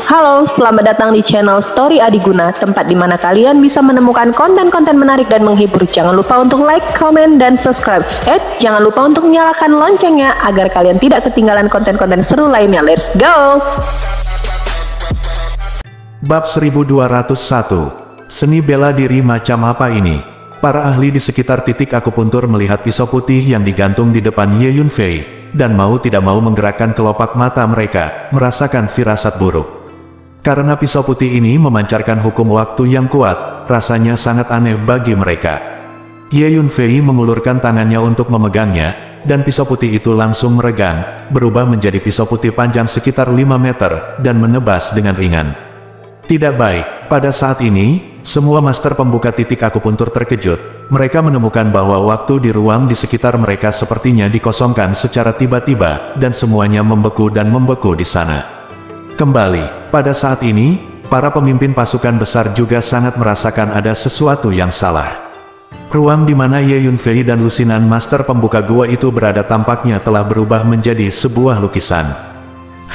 Halo, selamat datang di channel Story Adiguna, tempat di mana kalian bisa menemukan konten-konten menarik dan menghibur. Jangan lupa untuk like, comment, dan subscribe. Jangan lupa untuk nyalakan loncengnya agar kalian tidak ketinggalan konten-konten seru lainnya. Let's go! Bab 1201. Seni bela diri macam apa ini? Para ahli di sekitar titik akupuntur melihat pisau putih yang digantung di depan Ye Yunfei, dan mau tidak mau menggerakkan kelopak mata mereka, merasakan firasat buruk. Karena pisau putih ini memancarkan hukum waktu yang kuat, rasanya sangat aneh bagi mereka. Ye Yunfei mengulurkan tangannya untuk memegangnya, dan pisau putih itu langsung meregang, berubah menjadi pisau putih panjang sekitar 5 meter, dan menebas dengan ringan. Tidak baik, pada saat ini, semua master pembuka titik akupuntur terkejut. Mereka menemukan bahwa waktu di ruang di sekitar mereka sepertinya dikosongkan secara tiba-tiba, dan semuanya membeku dan membeku di sana. Kembali, pada saat ini, para pemimpin pasukan besar juga sangat merasakan ada sesuatu yang salah. Ruang di mana Ye Yunfei dan lusinan master pembuka gua itu berada tampaknya telah berubah menjadi sebuah lukisan.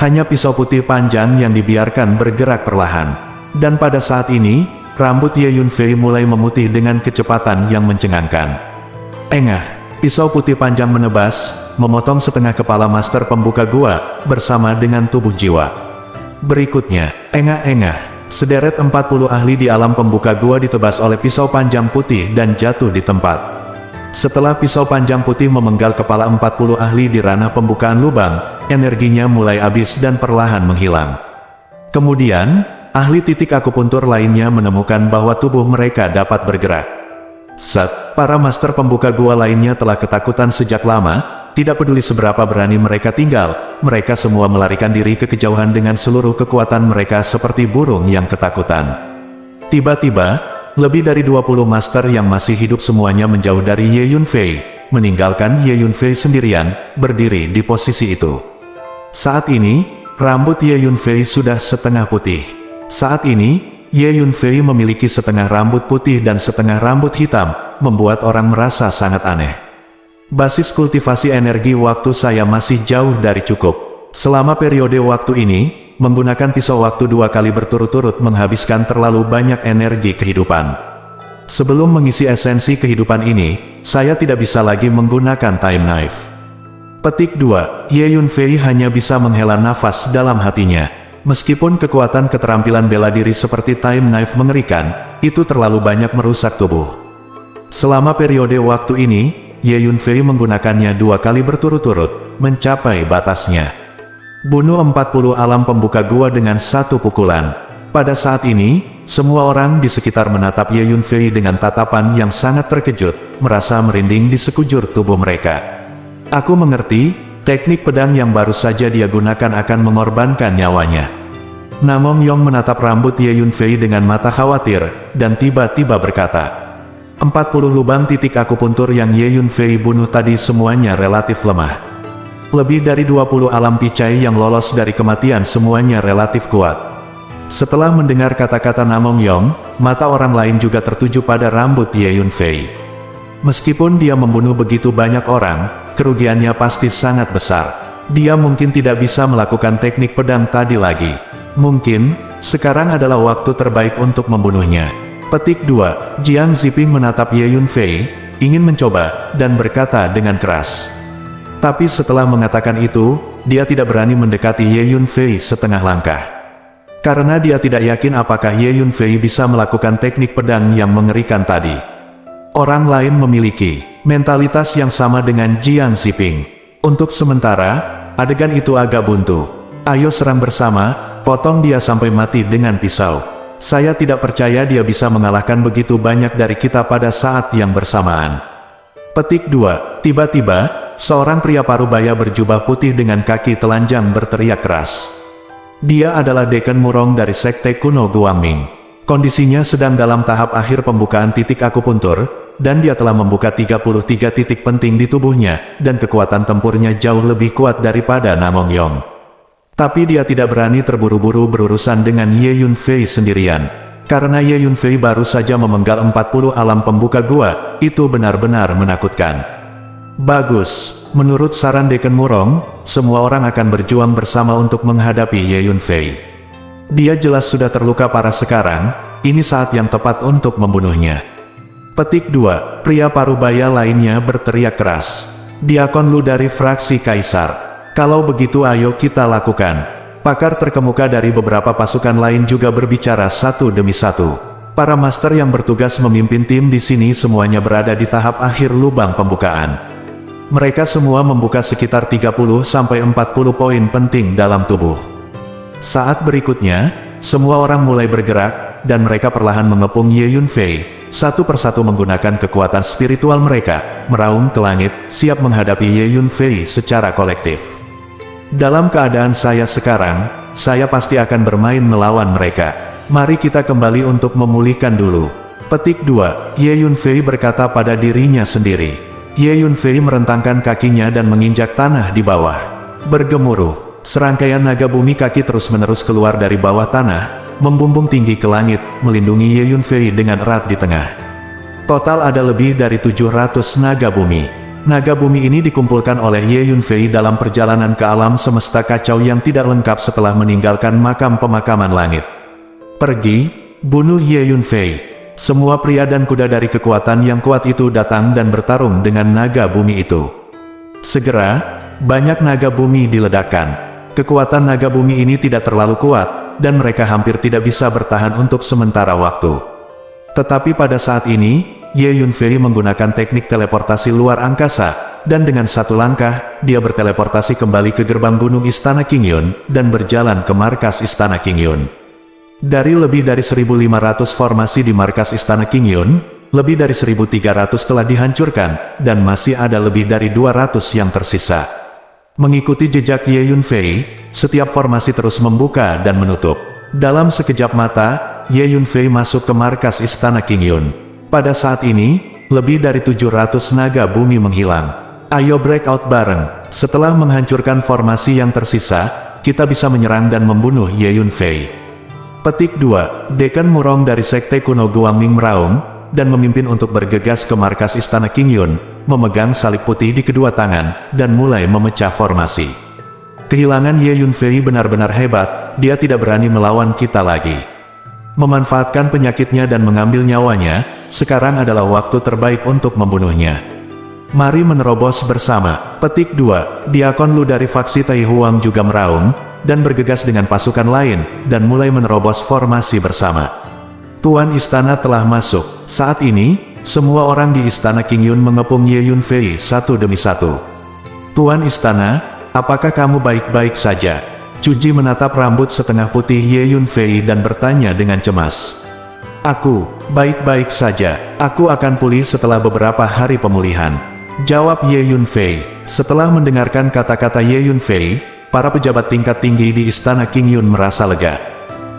Hanya pisau putih panjang yang dibiarkan bergerak perlahan. Dan pada saat ini, rambut Ye Yunfei mulai memutih dengan kecepatan yang mencengangkan. Engah, pisau putih panjang menebas, memotong setengah kepala master pembuka gua, bersama dengan tubuh jiwa. Berikutnya, engah-engah, sederet 40 ahli di alam pembuka gua ditebas oleh pisau panjang putih dan jatuh di tempat. Setelah pisau panjang putih memenggal kepala 40 ahli di ranah pembukaan lubang, energinya mulai habis dan perlahan menghilang. Kemudian, ahli titik akupuntur lainnya menemukan bahwa tubuh mereka dapat bergerak. Para master pembuka gua lainnya telah ketakutan sejak lama. Tidak peduli seberapa berani mereka tinggal, mereka semua melarikan diri ke kejauhan dengan seluruh kekuatan mereka seperti burung yang ketakutan. Tiba-tiba, lebih dari 20 master yang masih hidup semuanya menjauh dari Ye Yunfei, meninggalkan Ye Yunfei sendirian, berdiri di posisi itu. Saat ini, rambut Ye Yunfei sudah setengah putih. Saat ini, Ye Yunfei memiliki setengah rambut putih dan setengah rambut hitam, membuat orang merasa sangat aneh. Basis kultivasi energi waktu saya masih jauh dari cukup. Selama periode waktu ini, menggunakan pisau waktu 2 kali berturut-turut menghabiskan terlalu banyak energi kehidupan. Sebelum mengisi esensi kehidupan ini, saya tidak bisa lagi menggunakan time knife. Petik 2. Ye Yunfei hanya bisa menghela nafas dalam hatinya. Meskipun kekuatan keterampilan bela diri seperti time knife mengerikan, itu terlalu banyak merusak tubuh. Selama periode waktu ini, Ye Yunfei menggunakannya 2 kali berturut-turut, mencapai batasnya. Bunuh 40 alam pembuka gua dengan 1 pukulan. Pada saat ini, semua orang di sekitar menatap Ye Yunfei dengan tatapan yang sangat terkejut, merasa merinding di sekujur tubuh mereka. Aku mengerti, teknik pedang yang baru saja dia gunakan akan mengorbankan nyawanya. Namong Yong menatap rambut Ye Yunfei dengan mata khawatir, dan tiba-tiba berkata, 40 lubang titik akupuntur yang Ye Yunfei bunuh tadi semuanya relatif lemah. Lebih dari 20 alam picai yang lolos dari kematian semuanya relatif kuat. Setelah mendengar kata-kata Namong Yong, mata orang lain juga tertuju pada rambut Ye Yunfei. Meskipun dia membunuh begitu banyak orang, kerugiannya pasti sangat besar. Dia mungkin tidak bisa melakukan teknik pedang tadi lagi. Mungkin, sekarang adalah waktu terbaik untuk membunuhnya. Petik 2. Jiang Ziping menatap Ye Yunfei, ingin mencoba, dan berkata dengan keras. Tapi setelah mengatakan itu, dia tidak berani mendekati Ye Yunfei setengah langkah. Karena dia tidak yakin apakah Ye Yunfei bisa melakukan teknik pedang yang mengerikan tadi. Orang lain memiliki mentalitas yang sama dengan Jiang Ziping. Untuk sementara, adegan itu agak buntu. Ayo serang bersama, potong dia sampai mati dengan pisau. Saya tidak percaya dia bisa mengalahkan begitu banyak dari kita pada saat yang bersamaan. Petik 2. Tiba-tiba, seorang pria parubaya berjubah putih dengan kaki telanjang berteriak keras. Dia adalah Deken Murong dari Sekte Kuno Guangming. Kondisinya sedang dalam tahap akhir pembukaan titik akupuntur, dan dia telah membuka 33 titik penting di tubuhnya, dan kekuatan tempurnya jauh lebih kuat daripada Namong Yong. Tapi dia tidak berani terburu-buru berurusan dengan Ye Yunfei sendirian. Karena Ye Yunfei baru saja memenggal 40 alam pembuka gua, itu benar-benar menakutkan. Bagus, menurut saran Deken Murong, semua orang akan berjuang bersama untuk menghadapi Ye Yunfei. Dia jelas sudah terluka parah sekarang, ini saat yang tepat untuk membunuhnya. Petik 2. Pria parubaya lainnya berteriak keras. Diakon Lu dari fraksi Kaisar. Kalau begitu ayo kita lakukan. Pakar terkemuka dari beberapa pasukan lain juga berbicara satu demi satu. Para master yang bertugas memimpin tim di sini semuanya berada di tahap akhir lubang pembukaan. Mereka semua membuka sekitar 30-40 poin penting dalam tubuh. Saat berikutnya, semua orang mulai bergerak, dan mereka perlahan mengepung Ye Yunfei, satu persatu menggunakan kekuatan spiritual mereka, meraung ke langit, siap menghadapi Ye Yunfei secara kolektif. Dalam keadaan saya sekarang, saya pasti akan bermain melawan mereka. Mari kita kembali untuk memulihkan dulu. Petik 2. Ye Yunfei berkata pada dirinya sendiri. Ye Yunfei merentangkan kakinya dan menginjak tanah di bawah. Bergemuruh. Serangkaian naga bumi kaki terus-menerus keluar dari bawah tanah, membumbung tinggi ke langit, melindungi Ye Yunfei dengan erat di tengah. Total ada lebih dari 700 naga bumi. Naga bumi ini dikumpulkan oleh Ye Yunfei dalam perjalanan ke alam semesta kacau yang tidak lengkap setelah meninggalkan makam pemakaman langit. Pergi, bunuh Ye Yunfei. Semua pria dan kuda dari kekuatan yang kuat itu datang dan bertarung dengan naga bumi itu. Segera, banyak naga bumi diledakkan. Kekuatan naga bumi ini tidak terlalu kuat, dan mereka hampir tidak bisa bertahan untuk sementara waktu. Tetapi pada saat ini, Ye Yunfei menggunakan teknik teleportasi luar angkasa, dan dengan satu langkah, dia berteleportasi kembali ke gerbang gunung Istana Qingyun, dan berjalan ke markas Istana Qingyun. Dari lebih dari 1.500 formasi di markas Istana Qingyun, lebih dari 1.300 telah dihancurkan, dan masih ada lebih dari 200 yang tersisa. Mengikuti jejak Ye Yunfei, setiap formasi terus membuka dan menutup. Dalam sekejap mata, Ye Yunfei masuk ke markas Istana Qingyun. Pada saat ini, lebih dari 700 naga bumi menghilang. Ayo breakout bareng. Setelah menghancurkan formasi yang tersisa, kita bisa menyerang dan membunuh Ye Yunfei. Petik 2. Dekan Murong dari Sekte Kuno Guangming meraung, dan memimpin untuk bergegas ke markas Istana Qingyun, memegang salib putih di kedua tangan, dan mulai memecah formasi. Kehilangan Ye Yunfei benar-benar hebat, dia tidak berani melawan kita lagi. Memanfaatkan penyakitnya dan mengambil nyawanya, sekarang adalah waktu terbaik untuk membunuhnya. Mari menerobos bersama. Petik 2. Diakon Lu dari faksi Tai Huang juga meraung, dan bergegas dengan pasukan lain, dan mulai menerobos formasi bersama. Tuan Istana telah masuk. Saat ini, semua orang di Istana Qingyun mengepung Ye Yunfei satu demi satu. Tuan Istana, apakah kamu baik-baik saja? Cuji menatap rambut setengah putih Ye Yunfei dan bertanya dengan cemas. Aku, baik-baik saja. Aku akan pulih setelah beberapa hari pemulihan. Jawab Ye Yunfei. Setelah mendengarkan kata-kata Ye Yunfei, para pejabat tingkat tinggi di Istana Qingyun merasa lega.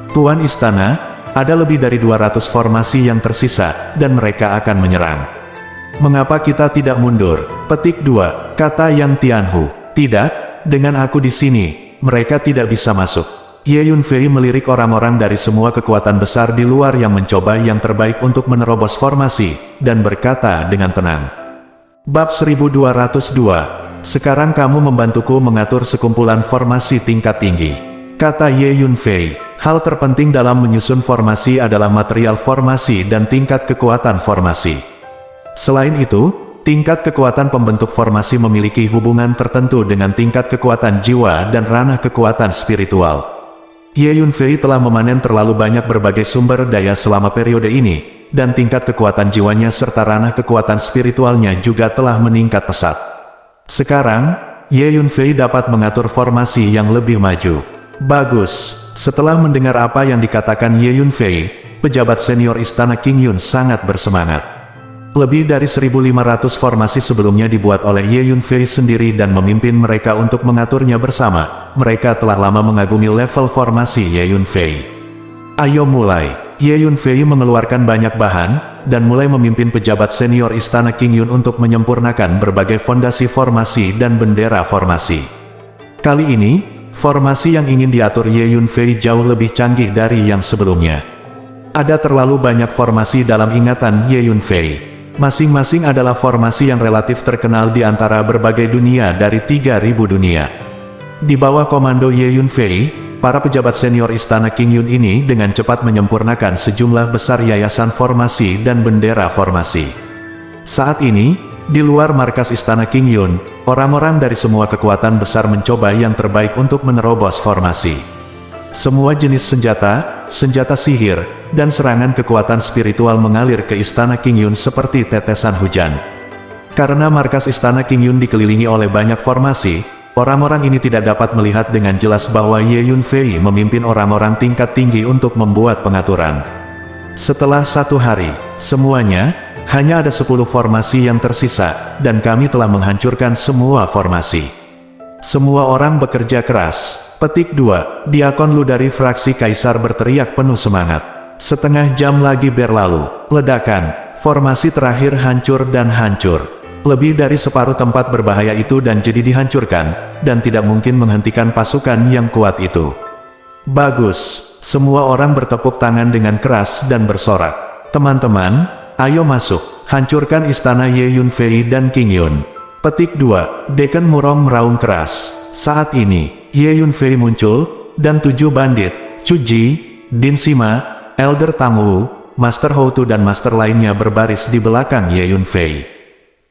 Tuan Istana, ada lebih dari 200 formasi yang tersisa, dan mereka akan menyerang. Mengapa kita tidak mundur? Petik 2. Kata Yang Tianhu. Tidak, dengan aku di sini, mereka tidak bisa masuk. Ye Yunfei melirik orang-orang dari semua kekuatan besar di luar yang mencoba yang terbaik untuk menerobos formasi, dan berkata dengan tenang. Bab 1202. Sekarang kamu membantuku mengatur sekumpulan formasi tingkat tinggi. Kata Ye Yunfei. Hal terpenting dalam menyusun formasi adalah material formasi dan tingkat kekuatan formasi. Selain itu, tingkat kekuatan pembentuk formasi memiliki hubungan tertentu dengan tingkat kekuatan jiwa dan ranah kekuatan spiritual. Ye Yunfei telah memanen terlalu banyak berbagai sumber daya selama periode ini, dan tingkat kekuatan jiwanya serta ranah kekuatan spiritualnya juga telah meningkat pesat. Sekarang, Ye Yunfei dapat mengatur formasi yang lebih maju. Bagus. Setelah mendengar apa yang dikatakan Ye Yunfei, pejabat senior Istana Qingyun sangat bersemangat. Lebih dari 1.500 formasi sebelumnya dibuat oleh Ye Yunfei sendiri dan memimpin mereka untuk mengaturnya bersama. Mereka telah lama mengagumi level formasi Ye Yunfei. Ayo mulai. Ye Yunfei mengeluarkan banyak bahan, dan mulai memimpin pejabat senior Istana Qingyun untuk menyempurnakan berbagai fondasi formasi dan bendera formasi. Kali ini, formasi yang ingin diatur Ye Yunfei jauh lebih canggih dari yang sebelumnya. Ada terlalu banyak formasi dalam ingatan Ye Yunfei. Masing-masing adalah formasi yang relatif terkenal di antara berbagai dunia dari 3.000 dunia. Di bawah komando Ye Yunfei, para pejabat senior Istana King Yun ini dengan cepat menyempurnakan sejumlah besar yayasan formasi dan bendera formasi. Saat ini, di luar markas Istana King Yun, orang-orang dari semua kekuatan besar mencoba yang terbaik untuk menerobos formasi. Semua jenis senjata, senjata sihir, dan serangan kekuatan spiritual mengalir ke Istana King Yun seperti tetesan hujan. Karena markas Istana King Yun dikelilingi oleh banyak formasi, orang-orang ini tidak dapat melihat dengan jelas bahwa Ye Yunfei memimpin orang-orang tingkat tinggi untuk membuat pengaturan. Setelah 1 hari, semuanya, hanya ada 10 formasi yang tersisa, dan kami telah menghancurkan semua formasi. Semua orang bekerja keras. Petik 2, Diakon Lu dari fraksi Kaisar berteriak penuh semangat. Setengah jam lagi berlalu, ledakan, formasi terakhir hancur dan hancur. Lebih dari separuh tempat berbahaya itu dan jadi dihancurkan, dan tidak mungkin menghentikan pasukan yang kuat itu. Bagus, semua orang bertepuk tangan dengan keras dan bersorak. Teman-teman, ayo masuk, hancurkan istana Ye Yunfei dan King Yun. Petik 2, Deacon Murong meraung keras. Saat ini, Ye Yunfei muncul, dan 7 bandit, Chu Ji, Din Sima, Elder Tang Wu, Master Hou Tu dan master lainnya berbaris di belakang Ye Yunfei.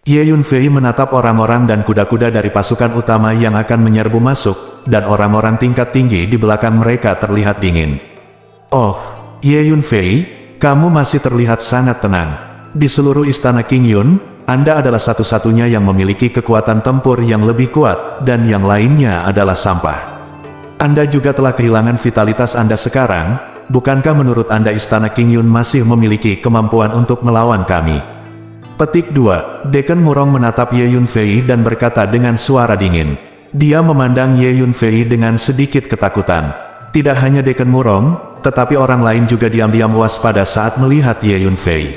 Ye Yunfei menatap orang-orang dan kuda-kuda dari pasukan utama yang akan menyerbu masuk, dan orang-orang tingkat tinggi di belakang mereka terlihat dingin. Oh, Ye Yunfei, kamu masih terlihat sangat tenang. Di seluruh istana King Yun, Anda adalah satu-satunya yang memiliki kekuatan tempur yang lebih kuat, dan yang lainnya adalah sampah. Anda juga telah kehilangan vitalitas Anda sekarang, bukankah menurut Anda istana King Yun masih memiliki kemampuan untuk melawan kami? Petik 2, Deacon Murong menatap Ye Yunfei dan berkata dengan suara dingin. Dia memandang Ye Yunfei dengan sedikit ketakutan. Tidak hanya Deacon Murong, tetapi orang lain juga diam-diam waspada saat melihat Ye Yunfei.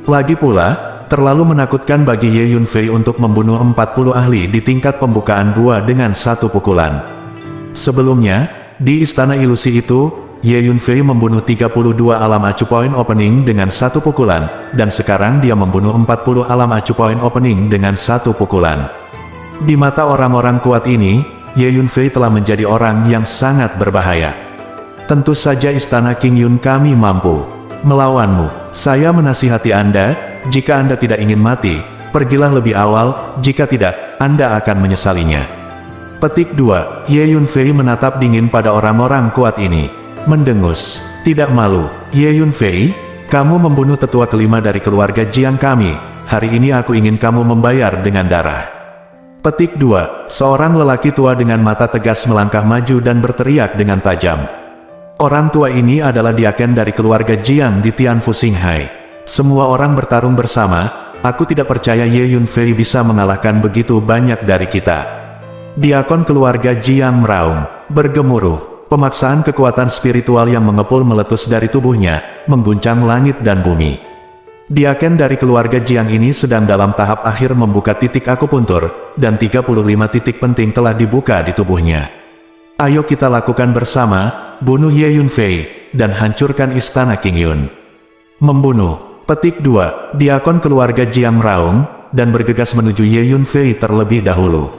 Lagi pula, terlalu menakutkan bagi Ye Yunfei untuk membunuh 40 ahli di tingkat pembukaan gua dengan 1 pukulan. Sebelumnya, di istana ilusi itu, Ye Yunfei membunuh 32 alam acu point opening dengan 1 pukulan, dan sekarang dia membunuh 40 alam acu point opening dengan 1 pukulan. Di mata orang-orang kuat ini, Ye Yunfei telah menjadi orang yang sangat berbahaya. Tentu saja istana King Yun kami mampu melawanmu. Saya menasihati Anda, jika Anda tidak ingin mati, pergilah lebih awal, jika tidak, Anda akan menyesalinya. Petik 2, Ye Yunfei menatap dingin pada orang-orang kuat ini. Mendengus, tidak malu. Ye Yunfei, kamu membunuh tetua kelima dari keluarga Jiang kami. Hari ini aku ingin kamu membayar dengan darah. Petik 2, seorang lelaki tua dengan mata tegas melangkah maju dan berteriak dengan tajam. Orang tua ini adalah diaken dari keluarga Jiang di Tianfu Xinghai. Semua orang bertarung bersama, aku tidak percaya Ye Yunfei bisa mengalahkan begitu banyak dari kita. Diakon keluarga Jiang meraung, bergemuruh. Pemaksaan kekuatan spiritual yang mengepul meletus dari tubuhnya, mengguncang langit dan bumi. Diaken dari keluarga Jiang ini sedang dalam tahap akhir membuka titik akupuntur, dan 35 titik penting telah dibuka di tubuhnya. Ayo kita lakukan bersama, bunuh Ye Yunfei, dan hancurkan istana King Yun. Membunuh. Petik 2, Diakon keluarga Jiang meraung, dan bergegas menuju Ye Yunfei terlebih dahulu.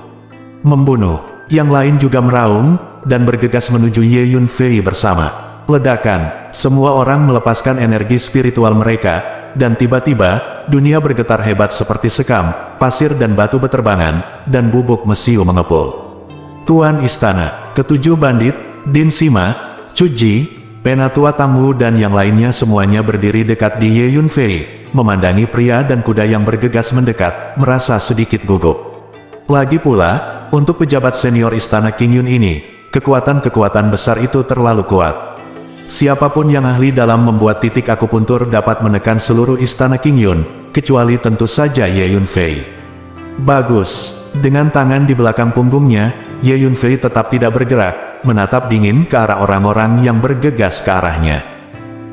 Membunuh. Yang lain juga meraung, dan bergegas menuju Ye Yunfei bersama. Ledakan, semua orang melepaskan energi spiritual mereka, dan tiba-tiba, dunia bergetar hebat seperti sekam, pasir dan batu beterbangan, dan bubuk mesiu mengepul. Tuan Istana, ketujuh bandit, Din Sima, Chu Ji, Penatua Tang Wu dan yang lainnya semuanya berdiri dekat di Ye Yunfei, memandangi pria dan kuda yang bergegas mendekat, merasa sedikit gugup. Lagi pula, untuk pejabat senior Istana King Yun ini, kekuatan-kekuatan besar itu terlalu kuat. Siapapun yang ahli dalam membuat titik akupuntur dapat menekan seluruh istana King Yun, kecuali tentu saja Ye Yunfei. Bagus, dengan tangan di belakang punggungnya, Ye Yunfei tetap tidak bergerak, menatap dingin ke arah orang-orang yang bergegas ke arahnya.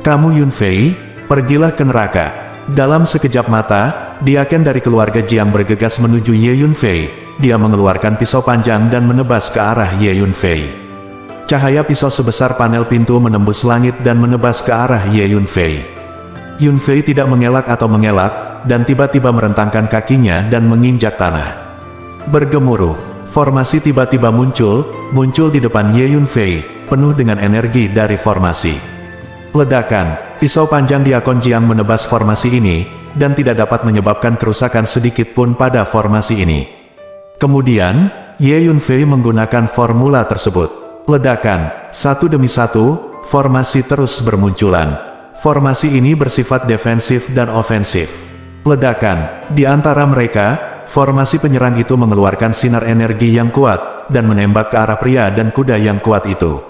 Kamu Yunfei, pergilah ke neraka. Dalam sekejap mata, diaken dari keluarga Jiang bergegas menuju Ye Yunfei. Dia mengeluarkan pisau panjang dan menebas ke arah Ye Yunfei. Cahaya pisau sebesar panel pintu menembus langit dan menebas ke arah Ye Yunfei. Yunfei tidak mengelak atau mengelak, dan tiba-tiba merentangkan kakinya dan menginjak tanah. Bergemuruh, formasi tiba-tiba muncul di depan Ye Yunfei. penuh dengan energi dari formasi. Ledakan, pisau panjang Diakon Jiang menebas formasi ini, dan tidak dapat menyebabkan kerusakan sedikit pun pada formasi ini. Kemudian, Ye Yunfei menggunakan formula tersebut. Ledakan, satu demi satu, formasi terus bermunculan. Formasi ini bersifat defensif dan ofensif. Ledakan, di antara mereka, formasi penyerang itu mengeluarkan sinar energi yang kuat, dan menembak ke arah pria dan kuda yang kuat itu.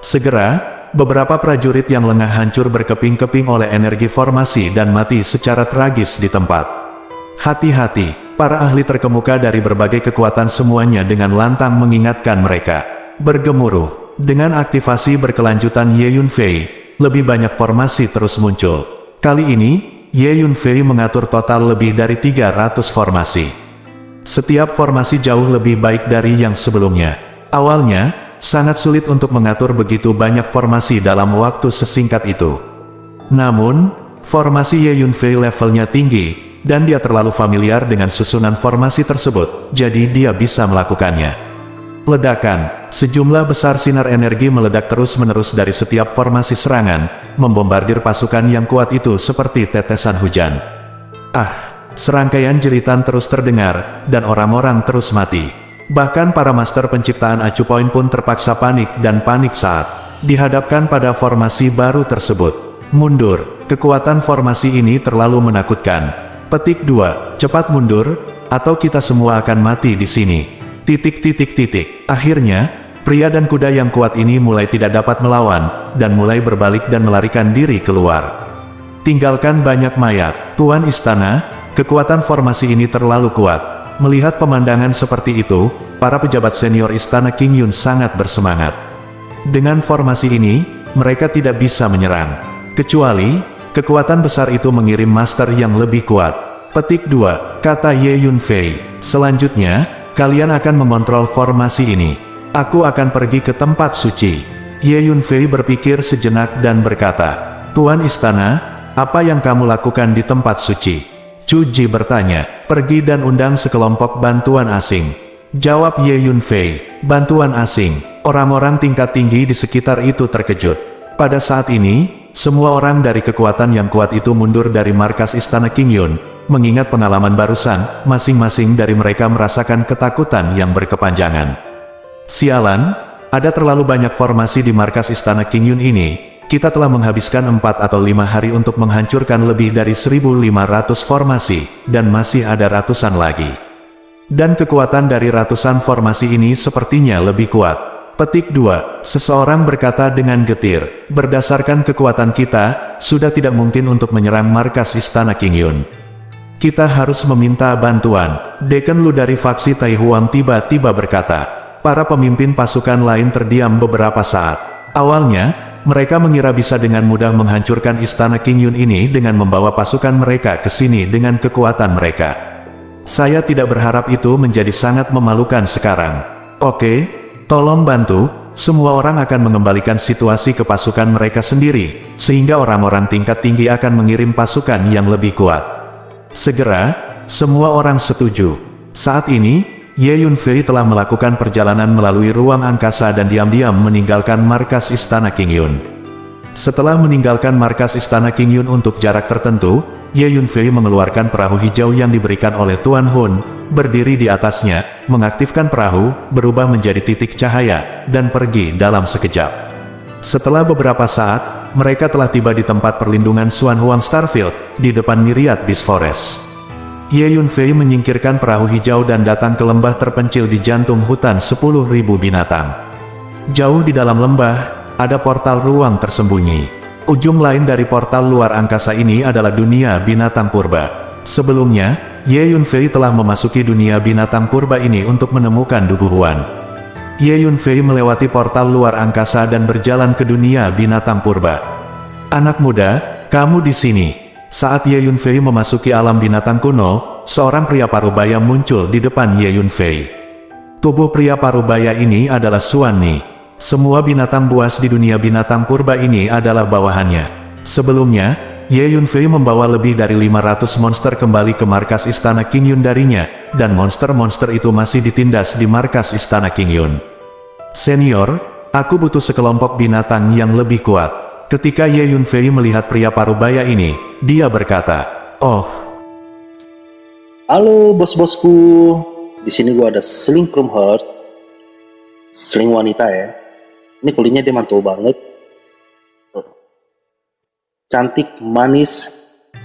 Segera, beberapa prajurit yang lengah hancur berkeping-keping oleh energi formasi dan mati secara tragis di tempat. Hati-hati, para ahli terkemuka dari berbagai kekuatan semuanya dengan lantang mengingatkan mereka. Bergemuruh, dengan aktivasi berkelanjutan Ye Yunfei, lebih banyak formasi terus muncul. Kali ini, Ye Yunfei mengatur total lebih dari 300 formasi. Setiap formasi jauh lebih baik dari yang sebelumnya. Awalnya, sangat sulit untuk mengatur begitu banyak formasi dalam waktu sesingkat itu. Namun, formasi Ye Yunfei levelnya tinggi, dan dia terlalu familiar dengan susunan formasi tersebut, jadi dia bisa melakukannya. Ledakan, sejumlah besar sinar energi meledak terus-menerus dari setiap formasi serangan, membombardir pasukan yang kuat itu seperti tetesan hujan. Serangkaian jeritan terus terdengar, dan orang-orang terus mati. Bahkan para master penciptaan acu poin pun terpaksa panik dan panik saat dihadapkan pada formasi baru tersebut. Mundur, kekuatan formasi ini terlalu menakutkan. Petik 2, cepat mundur, atau kita semua akan mati di sini. Akhirnya, pria dan kuda yang kuat ini mulai tidak dapat melawan, dan mulai berbalik dan melarikan diri keluar. Tinggalkan banyak mayat, Tuan Istana, kekuatan formasi ini terlalu kuat. Melihat pemandangan seperti itu, para pejabat senior Istana Qingyun sangat bersemangat. Dengan formasi ini, mereka tidak bisa menyerang. Kecuali, kekuatan besar itu mengirim master yang lebih kuat. Petik 2, kata Ye Yunfei. Selanjutnya, kalian akan mengontrol formasi ini. Aku akan pergi ke tempat suci. Ye Yunfei berpikir sejenak dan berkata, Tuan Istana, apa yang kamu lakukan di tempat suci? Chu Ji bertanya, pergi dan undang sekelompok bantuan asing. Jawab Ye Yunfei, bantuan asing. Orang-orang tingkat tinggi di sekitar itu terkejut. Pada saat ini, semua orang dari kekuatan yang kuat itu mundur dari markas Istana Qingyun. Mengingat pengalaman barusan, masing-masing dari mereka merasakan ketakutan yang berkepanjangan. Sialan, ada terlalu banyak formasi di markas Istana Qingyun ini. Kita telah menghabiskan 4 atau 5 hari untuk menghancurkan lebih dari 1.500 formasi, dan masih ada ratusan lagi. Dan kekuatan dari ratusan formasi ini sepertinya lebih kuat. Petik 2, seseorang berkata dengan getir, berdasarkan kekuatan kita, sudah tidak mungkin untuk menyerang markas Istana Qingyun. Kita harus meminta bantuan. Deken Lu dari faksi Tai Huang tiba-tiba berkata. Para pemimpin pasukan lain terdiam beberapa saat. Awalnya, mereka mengira bisa dengan mudah menghancurkan Istana Qingyun ini dengan membawa pasukan mereka ke sini dengan kekuatan mereka. Saya tidak berharap itu menjadi sangat memalukan sekarang. Oke, tolong bantu. Semua orang akan mengembalikan situasi ke pasukan mereka sendiri, sehingga orang-orang tingkat tinggi akan mengirim pasukan yang lebih kuat. Segera, semua orang setuju. Saat ini, Ye Yunfei telah melakukan perjalanan melalui ruang angkasa dan diam-diam meninggalkan markas Istana Qingyun. Setelah meninggalkan markas Istana Qingyun untuk jarak tertentu, Ye Yunfei mengeluarkan perahu hijau yang diberikan oleh Tuan Hun, berdiri di atasnya, mengaktifkan perahu, berubah menjadi titik cahaya, dan pergi dalam sekejap. Setelah beberapa saat, mereka telah tiba di tempat perlindungan Xuan Huang Starfield, di depan Myriad Beast Forest. Ye Yunfei menyingkirkan perahu hijau dan datang ke lembah terpencil di jantung hutan 10.000 binatang. Jauh di dalam lembah, ada portal ruang tersembunyi. Ujung lain dari portal luar angkasa ini adalah dunia binatang purba. Sebelumnya, Ye Yunfei telah memasuki dunia binatang purba ini untuk menemukan Dugu Huan. Ye Yunfei melewati portal luar angkasa dan berjalan ke dunia binatang purba. Anak muda, kamu di sini. Saat Ye Yunfei memasuki alam binatang kuno, seorang pria parubaya muncul di depan Ye Yunfei. Tubuh pria parubaya ini adalah Xuan Ni. Semua binatang buas di dunia binatang purba ini adalah bawahannya. Sebelumnya, Ye Yunfei membawa lebih dari 500 monster kembali ke markas Istana Qingyun darinya, dan monster-monster itu masih ditindas di markas Istana Qingyun. Senior, Aku butuh sekelompok binatang yang lebih kuat. Ketika Ye Yunfei melihat pria parubaya ini, dia berkata, "Oh, Halo bos-bosku, di sini gua ada Sling from Heart, Sling wanita ya. Ini kulitnya dia mantul banget, cantik, manis,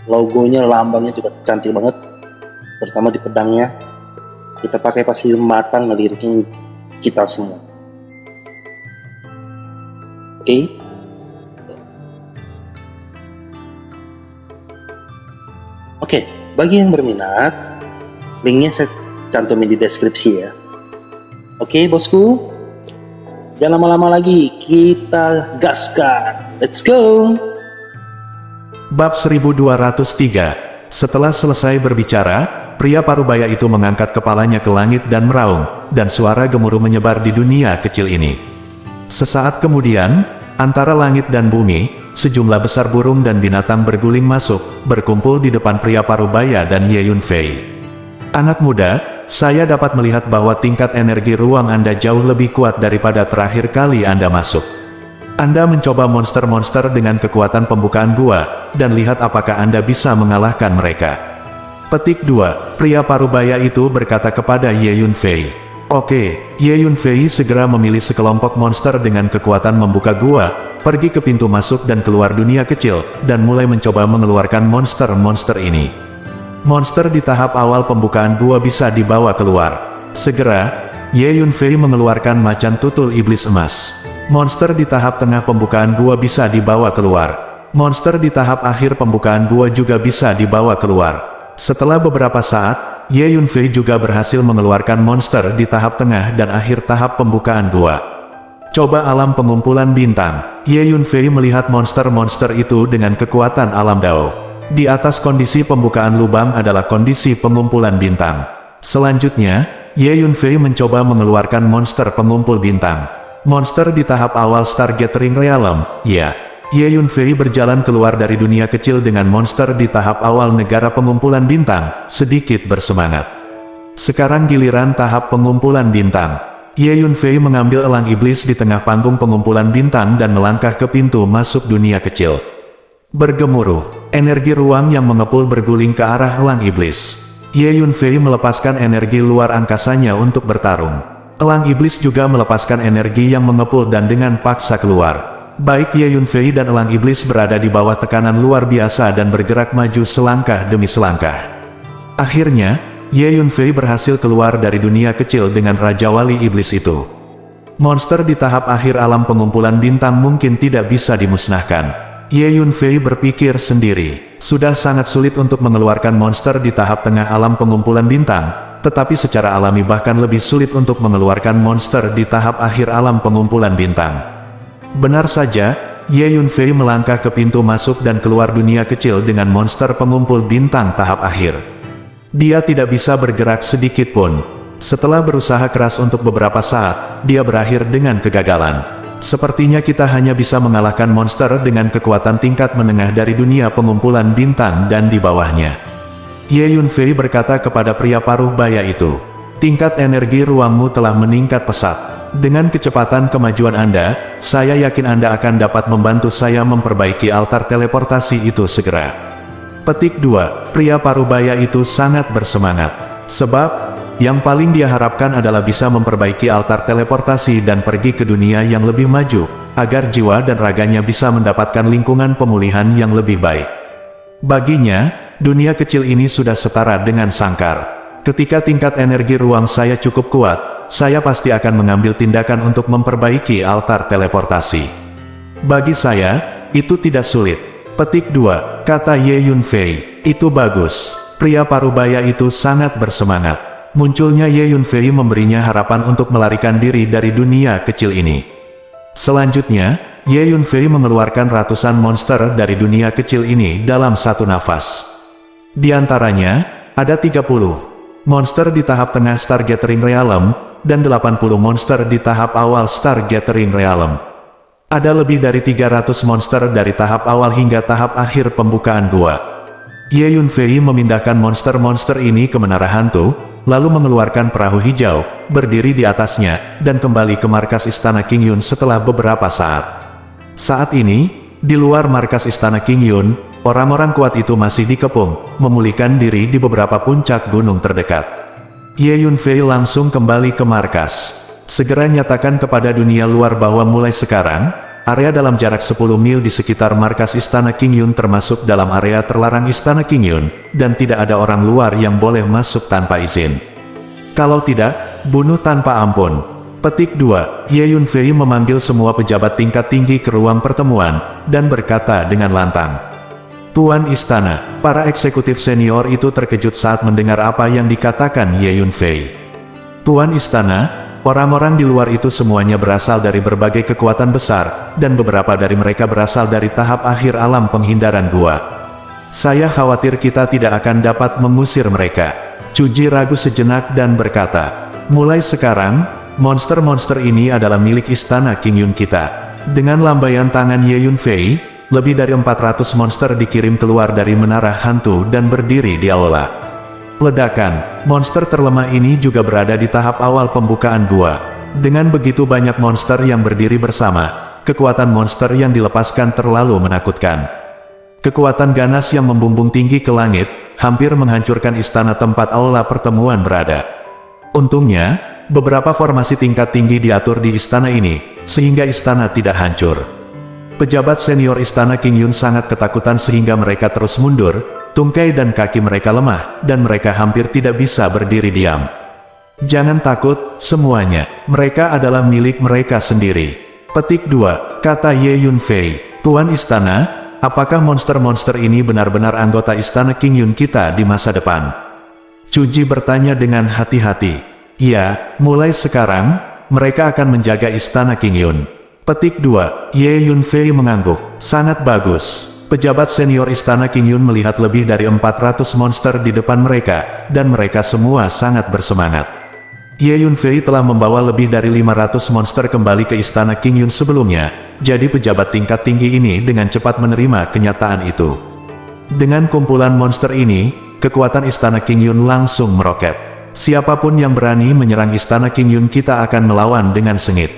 logonya, lambangnya juga cantik banget, terutama di pedangnya. Kita pakai pasti matang ngelirikin kita semua. Oke? Oke, bagi yang berminat, linknya saya cantumin di deskripsi ya. Oke bosku, jangan lama-lama lagi, kita gaskan. Let's go! Bab 1203. Setelah selesai berbicara, pria parubaya itu mengangkat kepalanya ke langit dan meraung, dan suara gemuruh menyebar di dunia kecil ini. Sesaat kemudian, antara langit dan bumi, sejumlah besar burung dan binatang berguling masuk, berkumpul di depan pria parubaya dan Ye Yunfei. Anak muda, saya dapat melihat bahwa tingkat energi ruang Anda jauh lebih kuat daripada terakhir kali Anda masuk. Anda mencoba monster-monster dengan kekuatan pembukaan gua, dan lihat apakah Anda bisa mengalahkan mereka. Petik 2. Pria parubaya itu berkata kepada Ye Yunfei. Oke, Ye Yunfei segera memilih sekelompok monster dengan kekuatan membuka gua, pergi ke pintu masuk dan keluar dunia kecil, dan mulai mencoba mengeluarkan monster-monster ini. Monster di tahap awal pembukaan gua bisa dibawa keluar. Segera, Ye Yunfei mengeluarkan macan tutul iblis emas. Monster di tahap tengah pembukaan gua bisa dibawa keluar. Monster di tahap akhir pembukaan gua juga bisa dibawa keluar. Setelah beberapa saat, Ye Yunfei juga berhasil mengeluarkan monster di tahap tengah dan akhir tahap pembukaan gua. Coba alam pengumpulan bintang. Ye Yunfei melihat monster-monster itu dengan kekuatan alam Dao. Di atas kondisi pembukaan lubang adalah kondisi pengumpulan bintang. Selanjutnya, Ye Yunfei mencoba mengeluarkan monster pengumpul bintang. Monster di tahap awal Star Gathering Realm, ya. Ye Yunfei berjalan keluar dari dunia kecil dengan monster di tahap awal negara pengumpulan bintang, sedikit bersemangat. Sekarang giliran tahap pengumpulan bintang. Ye Yunfei mengambil elang iblis di tengah panggung pengumpulan bintang dan melangkah ke pintu masuk dunia kecil. Bergemuruh, energi ruang yang mengepul berguling ke arah elang iblis. Ye Yunfei melepaskan energi luar angkasanya untuk bertarung. Elang iblis juga melepaskan energi yang mengepul dan dengan paksa keluar. Baik Ye Yunfei dan elang iblis berada di bawah tekanan luar biasa dan bergerak maju selangkah demi selangkah. Akhirnya, Ye Yunfei berhasil keluar dari dunia kecil dengan Raja Wali Iblis itu. Monster di tahap akhir alam pengumpulan bintang mungkin tidak bisa dimusnahkan. Ye Yunfei berpikir sendiri, sudah sangat sulit untuk mengeluarkan monster di tahap tengah alam pengumpulan bintang, tetapi secara alami bahkan lebih sulit untuk mengeluarkan monster di tahap akhir alam pengumpulan bintang. Benar saja, Ye Yunfei melangkah ke pintu masuk dan keluar dunia kecil dengan monster pengumpul bintang tahap akhir. Dia tidak bisa bergerak sedikit pun. Setelah berusaha keras untuk beberapa saat, dia berakhir dengan kegagalan. Sepertinya kita hanya bisa mengalahkan monster dengan kekuatan tingkat menengah dari dunia pengumpulan bintang dan di bawahnya. Ye Yunfei berkata kepada pria paruh baya itu, tingkat energi ruangmu telah meningkat pesat. Dengan kecepatan kemajuan Anda, saya yakin Anda akan dapat membantu saya memperbaiki altar teleportasi itu segera. Petik 2. Pria paruh baya itu sangat bersemangat. Sebab, yang paling dia harapkan adalah bisa memperbaiki altar teleportasi dan pergi ke dunia yang lebih maju, agar jiwa dan raganya bisa mendapatkan lingkungan pemulihan yang lebih baik. Baginya, dunia kecil ini sudah setara dengan sangkar. Ketika tingkat energi ruang saya cukup kuat, saya pasti akan mengambil tindakan untuk memperbaiki altar teleportasi. Bagi saya, itu tidak sulit. Petik 2, kata Ye Yunfei, itu bagus. Pria parubaya itu sangat bersemangat. Munculnya Ye Yunfei memberinya harapan untuk melarikan diri dari dunia kecil ini. Selanjutnya, Ye Yunfei mengeluarkan ratusan monster dari dunia kecil ini dalam satu nafas. Di antaranya, ada 30 monster di tahap tengah Star Gathering Realm, dan 80 monster di tahap awal Star Gathering Realm. Ada lebih dari 300 monster dari tahap awal hingga tahap akhir pembukaan gua. Ye Yunfei memindahkan monster-monster ini ke menara hantu, lalu mengeluarkan perahu hijau, berdiri di atasnya, dan kembali ke markas Istana King Yun setelah beberapa saat. Saat ini, di luar markas Istana King Yun, orang-orang kuat itu masih dikepung, memulihkan diri di beberapa puncak gunung terdekat. Ye Yunfei langsung kembali ke markas. Segera nyatakan kepada dunia luar bahwa mulai sekarang, area dalam jarak 10 mil di sekitar markas Istana King Yun termasuk dalam area terlarang Istana King Yun, dan tidak ada orang luar yang boleh masuk tanpa izin. Kalau tidak, bunuh tanpa ampun. Petik 2. Ye Yunfei memanggil semua pejabat tingkat tinggi ke ruang pertemuan, dan berkata dengan lantang. Tuan Istana, para eksekutif senior itu terkejut saat mendengar apa yang dikatakan Ye Yunfei. Tuan Istana, orang-orang di luar itu semuanya berasal dari berbagai kekuatan besar, dan beberapa dari mereka berasal dari tahap akhir alam penghindaran gua. Saya khawatir kita tidak akan dapat mengusir mereka. Cuji ragu sejenak dan berkata, mulai sekarang, monster-monster ini adalah milik Istana King Yun kita. Dengan lambaian tangan Ye Yunfei, lebih dari 400 monster dikirim keluar dari menara hantu dan berdiri di aula. Ledakan, monster terlemah ini juga berada di tahap awal pembukaan gua. Dengan begitu banyak monster yang berdiri bersama, kekuatan monster yang dilepaskan terlalu menakutkan. Kekuatan ganas yang membumbung tinggi ke langit, hampir menghancurkan istana tempat aula pertemuan berada. Untungnya, beberapa formasi tingkat tinggi diatur di istana ini, sehingga istana tidak hancur. Pejabat senior Istana King Yun sangat ketakutan sehingga mereka terus mundur, tungkai dan kaki mereka lemah, dan mereka hampir tidak bisa berdiri diam. Jangan takut, semuanya, mereka adalah milik mereka sendiri. Petik 2, kata Ye Yunfei. Tuan Istana, apakah monster-monster ini benar-benar anggota Istana King Yun kita di masa depan? Cuji bertanya dengan hati-hati. Ya, mulai sekarang, mereka akan menjaga Istana King Yun. Petik 2, Ye Yunfei mengangguk. Sangat bagus. Pejabat senior Istana King Yun melihat lebih dari 400 monster di depan mereka, dan mereka semua sangat bersemangat. Ye Yunfei telah membawa lebih dari 500 monster kembali ke Istana King Yun sebelumnya, jadi pejabat tingkat tinggi ini dengan cepat menerima kenyataan itu. Dengan kumpulan monster ini, kekuatan Istana King Yun langsung meroket. Siapapun yang berani menyerang Istana King Yun kita akan melawan dengan sengit.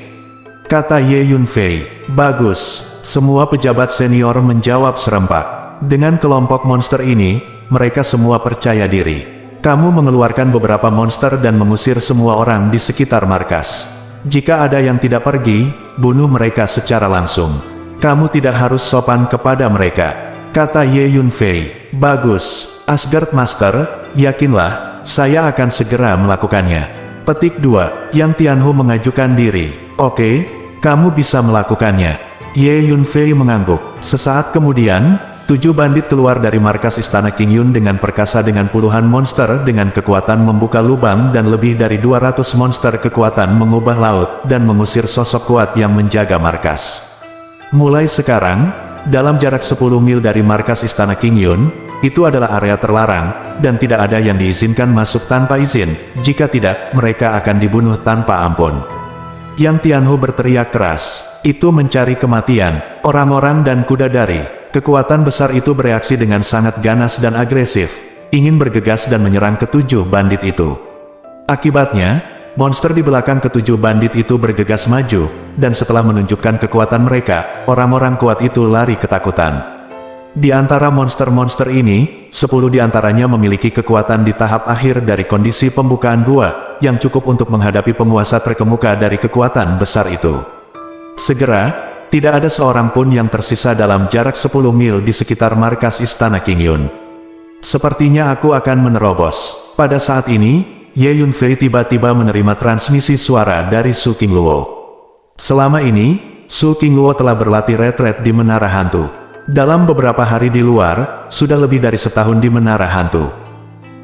Kata Ye Yunfei. Bagus. Semua pejabat senior menjawab serempak. Dengan kelompok monster ini, mereka semua percaya diri. Kamu mengeluarkan beberapa monster dan mengusir semua orang di sekitar markas. Jika ada yang tidak pergi, bunuh mereka secara langsung. Kamu tidak harus sopan kepada mereka. Kata Ye Yunfei. Bagus. Asgard Master, yakinlah, saya akan segera melakukannya. Petik 2, Yang Tianhu mengajukan diri. Oke, kamu bisa melakukannya. Ye Yunfei mengangguk. Sesaat kemudian, 7 bandit keluar dari markas Istana King Yun dengan perkasa dengan puluhan monster dengan kekuatan membuka lubang dan lebih dari 200 monster kekuatan mengubah laut dan mengusir sosok kuat yang menjaga markas. Mulai sekarang, dalam jarak 10 mil dari markas Istana King Yun, itu adalah area terlarang, dan tidak ada yang diizinkan masuk tanpa izin. Jika tidak, mereka akan dibunuh tanpa ampun. Yang Tianhu berteriak keras. Itu mencari kematian. Orang-orang dan kuda dari kekuatan besar itu bereaksi dengan sangat ganas dan agresif, ingin bergegas dan menyerang ketujuh bandit itu. Akibatnya, monster di belakang ketujuh bandit itu bergegas maju, dan setelah menunjukkan kekuatan mereka, orang-orang kuat itu lari ketakutan. Di antara monster-monster ini, 10 di antaranya memiliki kekuatan di tahap akhir dari kondisi pembukaan gua, yang cukup untuk menghadapi penguasa terkemuka dari kekuatan besar itu. Segera, tidak ada seorang pun yang tersisa dalam jarak 10 mil di sekitar markas Istana King Yun. Sepertinya aku akan menerobos. Pada saat ini, Ye Yunfei tiba-tiba menerima transmisi suara dari Su Qingluo. Selama ini, Su Qingluo telah berlatih retret di Menara Hantu. Dalam beberapa hari di luar, sudah lebih dari setahun di Menara Hantu.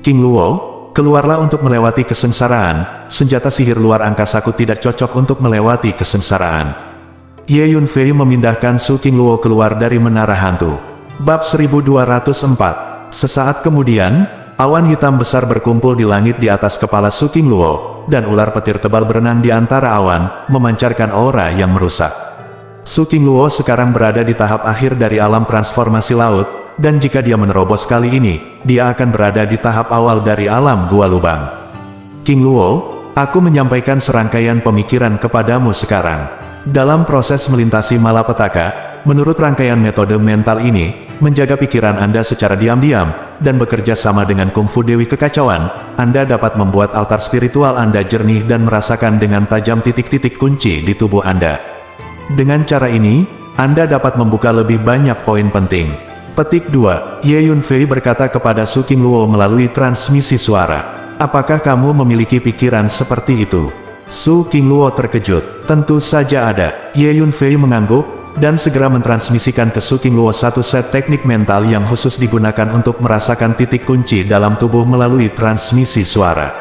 Qingluo, keluarlah untuk melewati kesengsaraan. Senjata sihir luar angkasaku tidak cocok untuk melewati kesengsaraan. Ye Yunfei memindahkan Su Qingluo keluar dari Menara Hantu. Bab 1204. Sesaat kemudian, awan hitam besar berkumpul di langit di atas kepala Su Qingluo, dan ular petir tebal berenang di antara awan, memancarkan aura yang merusak. Su Qingluo sekarang berada di tahap akhir dari alam transformasi laut, dan jika dia menerobos kali ini, dia akan berada di tahap awal dari alam gua lubang. King Luo, aku menyampaikan serangkaian pemikiran kepadamu sekarang. Dalam proses melintasi malapetaka, menurut rangkaian metode mental ini, menjaga pikiran Anda secara diam-diam, dan bekerja sama dengan Kungfu Dewi Kekacauan, Anda dapat membuat altar spiritual Anda jernih dan merasakan dengan tajam titik-titik kunci di tubuh Anda. Dengan cara ini, Anda dapat membuka lebih banyak poin penting. Petik 2. Ye Yunfei berkata kepada Su King Luo melalui transmisi suara. Apakah kamu memiliki pikiran seperti itu? Su King Luo terkejut. Tentu saja ada. Ye Yunfei mengangguk, dan segera mentransmisikan ke Su King Luo satu set teknik mental yang khusus digunakan untuk merasakan titik kunci dalam tubuh melalui transmisi suara.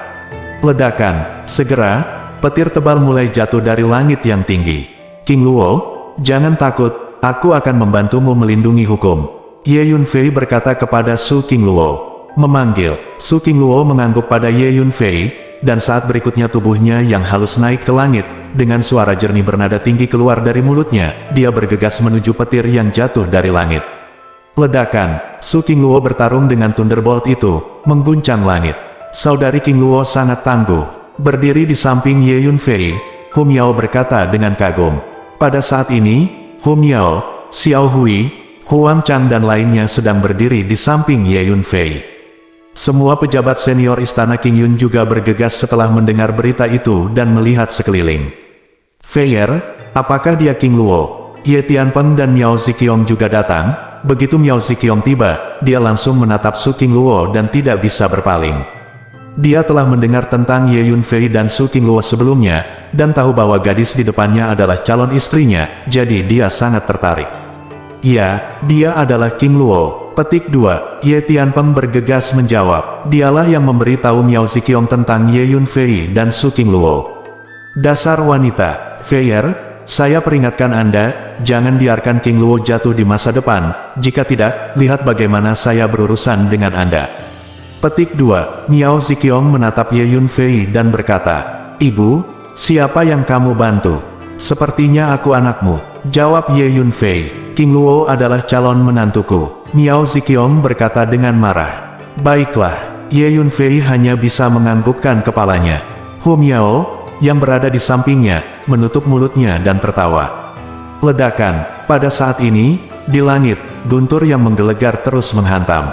Ledakan. Segera, petir tebal mulai jatuh dari langit yang tinggi. King Luo, jangan takut, aku akan membantumu melindungi hukum. Ye Yunfei berkata kepada Su King Luo. Memanggil, Su King Luo mengangguk pada Ye Yunfei, dan saat berikutnya tubuhnya yang halus naik ke langit, dengan suara jernih bernada tinggi keluar dari mulutnya, dia bergegas menuju petir yang jatuh dari langit. Ledakan, Su King Luo bertarung dengan Thunderbolt itu, mengguncang langit. Saudari King Luo sangat tangguh, berdiri di samping Ye Yunfei. Hu Miao berkata dengan kagum. Pada saat ini, Hu Miao, Xiao Hui, Huang Chang dan lainnya sedang berdiri di samping Ye Yunfei. Semua pejabat senior istana King Yun juga bergegas setelah mendengar berita itu dan melihat sekeliling. Feier, apakah dia King Luo? Ye Tianpeng dan Miao Ziqiong juga datang. Begitu Miao Ziqiong tiba, dia langsung menatap Su King Luo dan tidak bisa berpaling. Dia telah mendengar tentang Ye Yunfei dan Su King Luo sebelumnya, dan tahu bahwa gadis di depannya adalah calon istrinya, jadi dia sangat tertarik. Ya, dia adalah King Luo. Petik 2. Ye Tianpeng bergegas menjawab. Dialah yang memberitahu Miao Ziqiong tentang Ye Yunfei dan Su King Luo. Dasar wanita, Feier, saya peringatkan Anda, jangan biarkan King Luo jatuh di masa depan, jika tidak, lihat bagaimana saya berurusan dengan Anda. Petik 2. Miao Ziqiong menatap Ye Yunfei dan berkata, Ibu, siapa yang kamu bantu? Sepertinya aku anakmu, jawab Ye Yunfei. King Luo adalah calon menantuku. Miao Ziqiong berkata dengan marah. Baiklah, Ye Yunfei hanya bisa menganggukkan kepalanya. Hu Miao, yang berada di sampingnya, menutup mulutnya dan tertawa. Ledakan, pada saat ini, di langit, guntur yang menggelegar terus menghantam.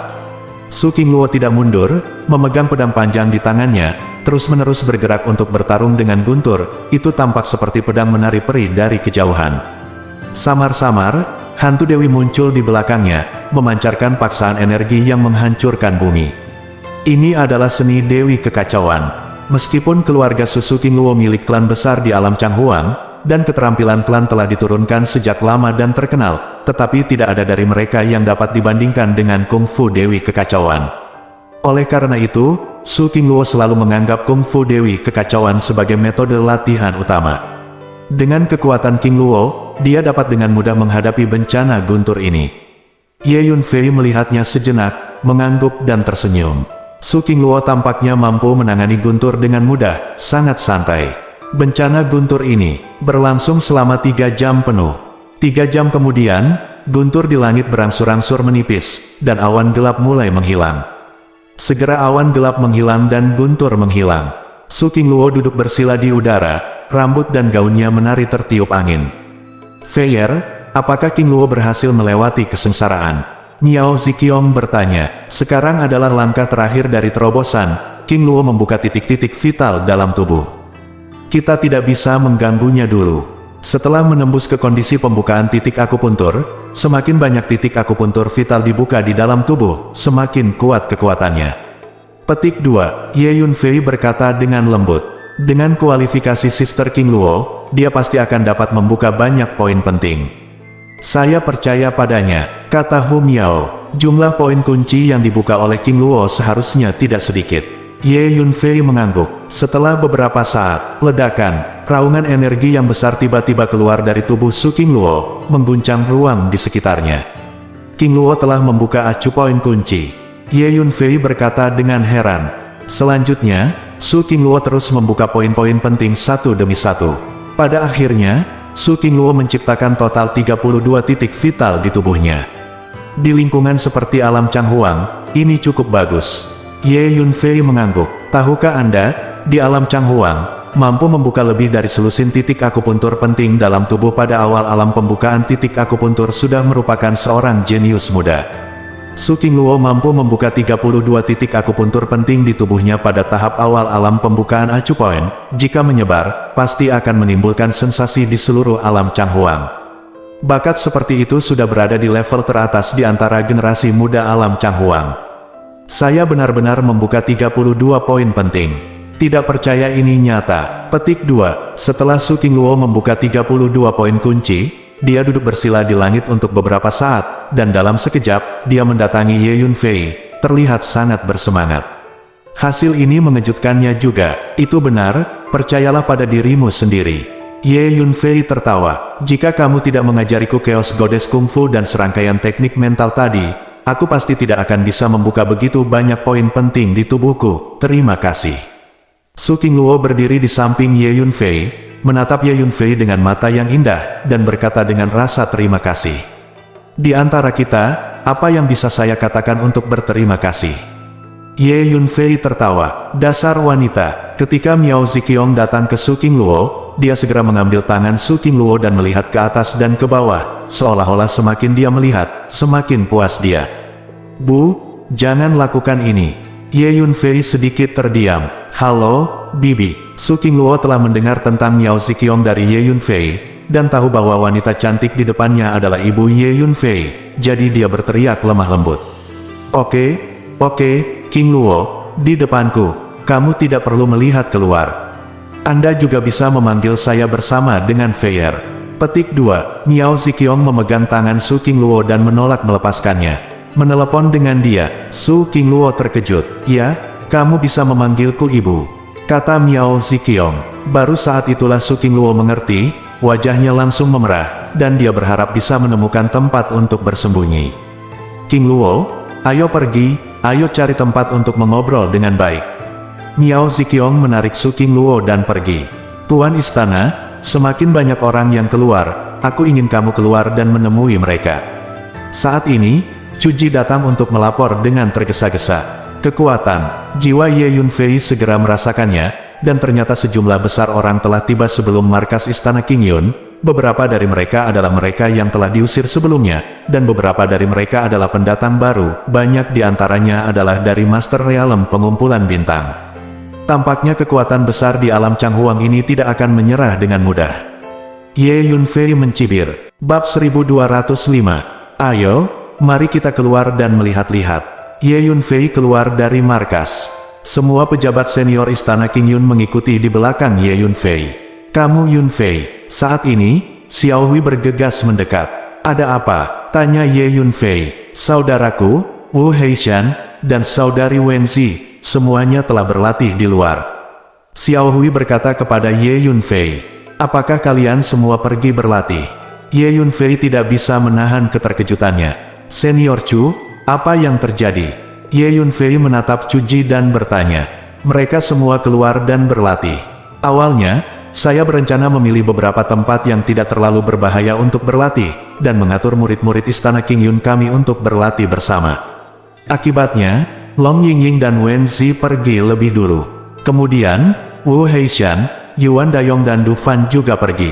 Su King Luo tidak mundur, memegang pedang panjang di tangannya, terus-menerus bergerak untuk bertarung dengan guntur, itu tampak seperti pedang menari perih dari kejauhan. Samar-samar, hantu dewi muncul di belakangnya, memancarkan paksaan energi yang menghancurkan bumi. Ini adalah seni Dewi Kekacauan. Meskipun keluarga Su King Luo milik klan besar di alam Changhuang, dan keterampilan klan telah diturunkan sejak lama dan terkenal, tetapi tidak ada dari mereka yang dapat dibandingkan dengan Kungfu Dewi Kekacauan. Oleh karena itu, Su King Luo selalu menganggap Kungfu Dewi Kekacauan sebagai metode latihan utama. Dengan kekuatan King Luo, dia dapat dengan mudah menghadapi bencana guntur ini. Ye Yunfei melihatnya sejenak, mengangguk dan tersenyum. Su King Luo tampaknya mampu menangani guntur dengan mudah, sangat santai. Bencana guntur ini berlangsung selama 3 jam penuh. 3 jam kemudian, guntur di langit berangsur-angsur menipis, dan awan gelap mulai menghilang. Segera awan gelap menghilang dan guntur menghilang. Su King Luo duduk bersila di udara, rambut dan gaunnya menari tertiup angin. Feier, apakah King Luo berhasil melewati kesengsaraan? Miao Ziqiong bertanya. Sekarang adalah langkah terakhir dari terobosan. King Luo membuka titik-titik vital dalam tubuh. Kita tidak bisa mengganggunya dulu. Setelah menembus ke kondisi pembukaan titik akupuntur, semakin banyak titik akupuntur vital dibuka di dalam tubuh, semakin kuat kekuatannya. Petik 2. Ye Yunfei berkata dengan lembut. Dengan kualifikasi Sister King Luo, dia pasti akan dapat membuka banyak poin penting. Saya percaya padanya, kata Hu Miao. Jumlah poin kunci yang dibuka oleh King Luo seharusnya tidak sedikit. Ye Yunfei mengangguk. Setelah beberapa saat, ledakan, raungan energi yang besar tiba-tiba keluar dari tubuh Su King Luo, mengguncang ruang di sekitarnya. King Luo telah membuka acu poin kunci. Ye Yunfei berkata dengan heran. Selanjutnya, Su King Luo terus membuka poin-poin penting satu demi satu. Pada akhirnya, Su King Luo menciptakan total 32 titik vital di tubuhnya. Di lingkungan seperti alam Changhuang, ini cukup bagus. Ye Yunfei mengangguk. Tahukah Anda, di alam Changhuang, mampu membuka lebih dari selusin titik akupuntur penting dalam tubuh. Pada awal alam pembukaan titik akupuntur sudah merupakan seorang jenius muda. Su Qingluo mampu membuka 32 titik akupuntur penting di tubuhnya pada tahap awal alam pembukaan acupoint. Jika menyebar, pasti akan menimbulkan sensasi di seluruh alam Changhuang. Bakat seperti itu sudah berada di level teratas di antara generasi muda alam Changhuang. Saya benar-benar membuka 32 poin penting. Tidak percaya ini nyata. Petik 2. Setelah Su Qingluo membuka 32 poin kunci, dia duduk bersila di langit untuk beberapa saat, dan dalam sekejap, dia mendatangi Ye Yunfei, terlihat sangat bersemangat. Hasil ini mengejutkannya juga. Itu benar, percayalah pada dirimu sendiri. Ye Yunfei tertawa. Jika kamu tidak mengajariku Chaos Goddess Kungfu dan serangkaian teknik mental tadi, aku pasti tidak akan bisa membuka begitu banyak poin penting di tubuhku. Terima kasih. Su Qingluo berdiri di samping Ye Yunfei, menatap Ye Yunfei dengan mata yang indah, dan berkata dengan rasa terima kasih. Di antara kita, apa yang bisa saya katakan untuk berterima kasih? Ye Yunfei tertawa. Dasar wanita. Ketika Miao Ziqiong datang ke Su Qingluo, dia segera mengambil tangan Su Qingluo dan melihat ke atas dan ke bawah, seolah-olah semakin dia melihat, semakin puas dia. Bu, jangan lakukan ini. Ye Yunfei sedikit terdiam. Halo, Bibi. Su Qingluo telah mendengar tentang Miao Ziqiong dari Ye Yunfei, dan tahu bahwa wanita cantik di depannya adalah ibu Ye Yunfei, jadi dia berteriak lemah lembut. Oke, Qingluo, di depanku, kamu tidak perlu melihat keluar. Anda juga bisa memanggil saya bersama dengan Feier. Petik 2. Miao Ziqiong memegang tangan Su Qingluo dan menolak melepaskannya. Menelepon dengan dia, Su Qingluo terkejut. Ya, kamu bisa memanggilku ibu, kata Miao Ziqiong. Baru saat itulah Su Qingluo mengerti, wajahnya langsung memerah, dan dia berharap bisa menemukan tempat untuk bersembunyi. Qingluo, ayo pergi, ayo cari tempat untuk mengobrol dengan baik. Miao Ziqiong menarik Su Qingluo dan pergi. Tuan istana, semakin banyak orang yang keluar, aku ingin kamu keluar dan menemui mereka. Saat ini, Cuji datang untuk melapor dengan tergesa-gesa. Kekuatan, jiwa Ye Yunfei segera merasakannya, dan ternyata sejumlah besar orang telah tiba sebelum markas istana Qingyun. Beberapa dari mereka adalah mereka yang telah diusir sebelumnya, dan beberapa dari mereka adalah pendatang baru, banyak di antaranya adalah dari Master Realm Pengumpulan Bintang. Tampaknya kekuatan besar di alam Changhuang ini tidak akan menyerah dengan mudah. Ye Yunfei mencibir. Bab 1205. Ayo, mari kita keluar dan melihat-lihat. Ye Yunfei keluar dari markas. Semua pejabat senior istana Qingyun mengikuti di belakang Ye Yunfei. Kamu Yunfei. Saat ini, Xiao Hui bergegas mendekat. Ada apa? Tanya Ye Yunfei. Saudaraku, Wu Heishan, dan saudari Wenzi, semuanya telah berlatih di luar. Xiao Hui berkata kepada Ye Yunfei, apakah kalian semua pergi berlatih? Ye Yunfei tidak bisa menahan keterkejutannya. Senior Chu, apa yang terjadi? Ye Yunfei menatap Cuji dan bertanya. Mereka semua keluar dan berlatih. Awalnya, saya berencana memilih beberapa tempat yang tidak terlalu berbahaya untuk berlatih, dan mengatur murid-murid istana Qingyun kami untuk berlatih bersama. Akibatnya, Long Yingying dan Wen Zi pergi lebih dulu. Kemudian, Wu Heishan, Yuan Dayong dan Du Fan juga pergi.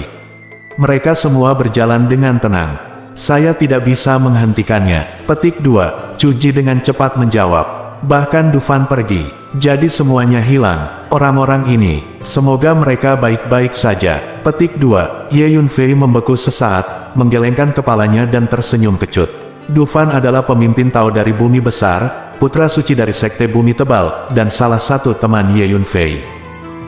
Mereka semua berjalan dengan tenang. Saya tidak bisa menghentikannya. Petik 2. Cuji dengan cepat menjawab. Bahkan Du Fan pergi. Jadi semuanya hilang. Orang-orang ini, semoga mereka baik-baik saja. Petik 2. Ye Yunfei membeku sesaat, menggelengkan kepalanya dan tersenyum kecut. Du Fan adalah pemimpin Tao dari Bumi Besar, putra suci dari Sekte Bumi Tebal, dan salah satu teman Ye Yunfei.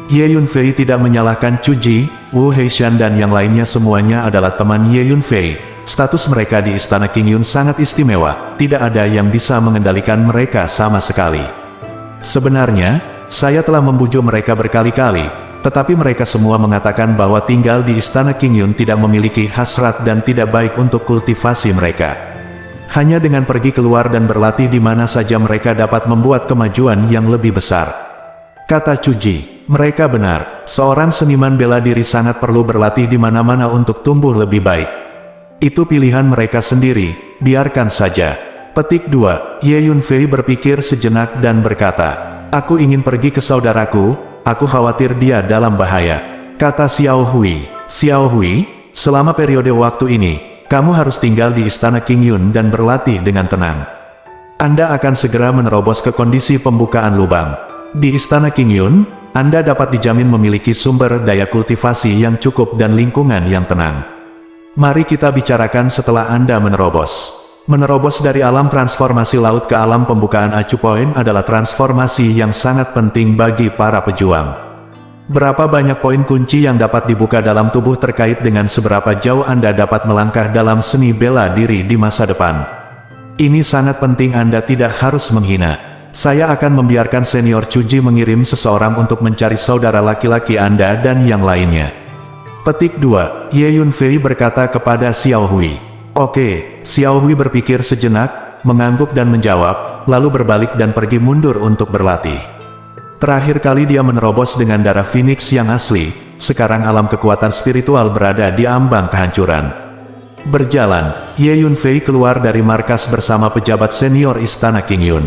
Ye Yunfei tidak menyalahkan Cuji, Wu Heishan dan yang lainnya, semuanya adalah teman Ye Yunfei. Status mereka di Istana Qingyun sangat istimewa, tidak ada yang bisa mengendalikan mereka sama sekali. Sebenarnya, saya telah membujuk mereka berkali-kali, tetapi mereka semua mengatakan bahwa tinggal di Istana Qingyun tidak memiliki hasrat dan tidak baik untuk kultivasi mereka. Hanya dengan pergi keluar dan berlatih di mana saja mereka dapat membuat kemajuan yang lebih besar. Kata Cuji, mereka benar, seorang seniman bela diri sangat perlu berlatih di mana-mana untuk tumbuh lebih baik. Itu pilihan mereka sendiri, biarkan saja. Petik 2. Ye Yunfei berpikir sejenak dan berkata, aku ingin pergi ke saudaraku, aku khawatir dia dalam bahaya, kata Xiao Hui. Xiao Hui, selama periode waktu ini, kamu harus tinggal di istana King Yun dan berlatih dengan tenang. Anda akan segera menerobos ke kondisi pembukaan lubang. Di istana King Yun, Anda dapat dijamin memiliki sumber daya kultivasi yang cukup dan lingkungan yang tenang. Mari kita bicarakan setelah Anda menerobos. Menerobos dari alam transformasi laut ke alam pembukaan Acu Point adalah transformasi yang sangat penting bagi para pejuang. Berapa banyak poin kunci yang dapat dibuka dalam tubuh terkait dengan seberapa jauh Anda dapat melangkah dalam seni bela diri di masa depan. Ini sangat penting, Anda tidak harus menghina. Saya akan membiarkan senior Cuji mengirim seseorang untuk mencari saudara laki-laki Anda dan yang lainnya. Petik 2, Ye Yunfei berkata kepada Xiao Hui. Oke, Xiao Hui berpikir sejenak, mengangguk dan menjawab, lalu berbalik dan pergi mundur untuk berlatih. Terakhir kali dia menerobos dengan darah Phoenix yang asli, sekarang alam kekuatan spiritual berada di ambang kehancuran. Berjalan, Ye Yunfei keluar dari markas bersama pejabat senior Istana King Yun.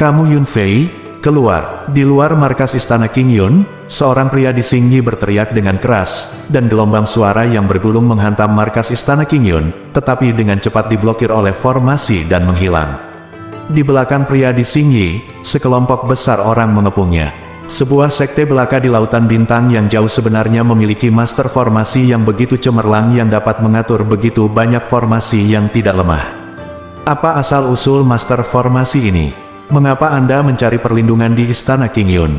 Kamu Yunfei, keluar. Di luar markas Istana King Yun, seorang pria di Xingyi berteriak dengan keras, dan gelombang suara yang bergulung menghantam markas Istana King Yun, tetapi dengan cepat diblokir oleh formasi dan menghilang. Di belakang pria di Xingyi, sekelompok besar orang mengepungnya. Sebuah sekte belaka di lautan bintang yang jauh sebenarnya memiliki master formasi yang begitu cemerlang yang dapat mengatur begitu banyak formasi yang tidak lemah. Apa asal-usul master formasi ini? Mengapa Anda mencari perlindungan di Istana King Yun?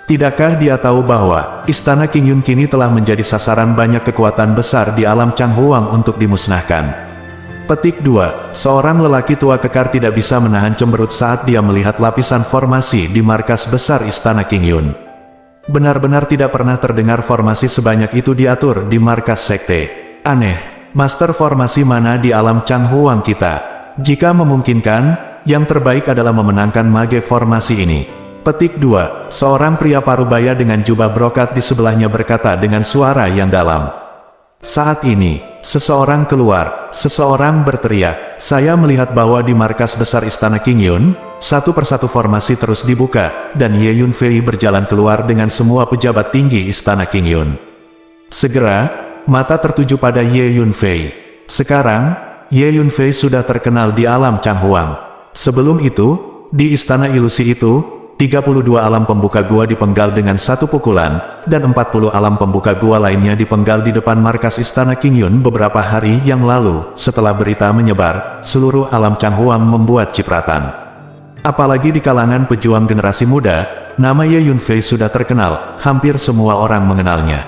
Tidakkah dia tahu bahwa Istana King Yun kini telah menjadi sasaran banyak kekuatan besar di alam Changhuang untuk dimusnahkan? Petik 2. Seorang lelaki tua kekar tidak bisa menahan cemberut saat dia melihat lapisan formasi di markas besar Istana King Yun. Benar-benar tidak pernah terdengar formasi sebanyak itu diatur di markas sekte. Aneh, master formasi mana di alam Changhuang kita? Jika memungkinkan, yang terbaik adalah memenangkan mage formasi ini. Petik 2. Seorang pria parubaya dengan jubah brokat di sebelahnya berkata dengan suara yang dalam. Saat ini, seseorang keluar, seseorang berteriak. Saya melihat bahwa di markas besar Istana King Yun, satu persatu formasi terus dibuka, dan Ye Yunfei berjalan keluar dengan semua pejabat tinggi Istana King Yun. Segera, mata tertuju pada Ye Yunfei. Sekarang, Ye Yunfei sudah terkenal di alam Changhuang. Sebelum itu, di istana ilusi itu, 32 alam pembuka gua dipenggal dengan satu pukulan, dan 40 alam pembuka gua lainnya dipenggal di depan markas Istana King Yun beberapa hari yang lalu. Setelah berita menyebar, seluruh alam Changhuang membuat cipratan. Apalagi di kalangan pejuang generasi muda, nama Ye Yunfei sudah terkenal, hampir semua orang mengenalnya.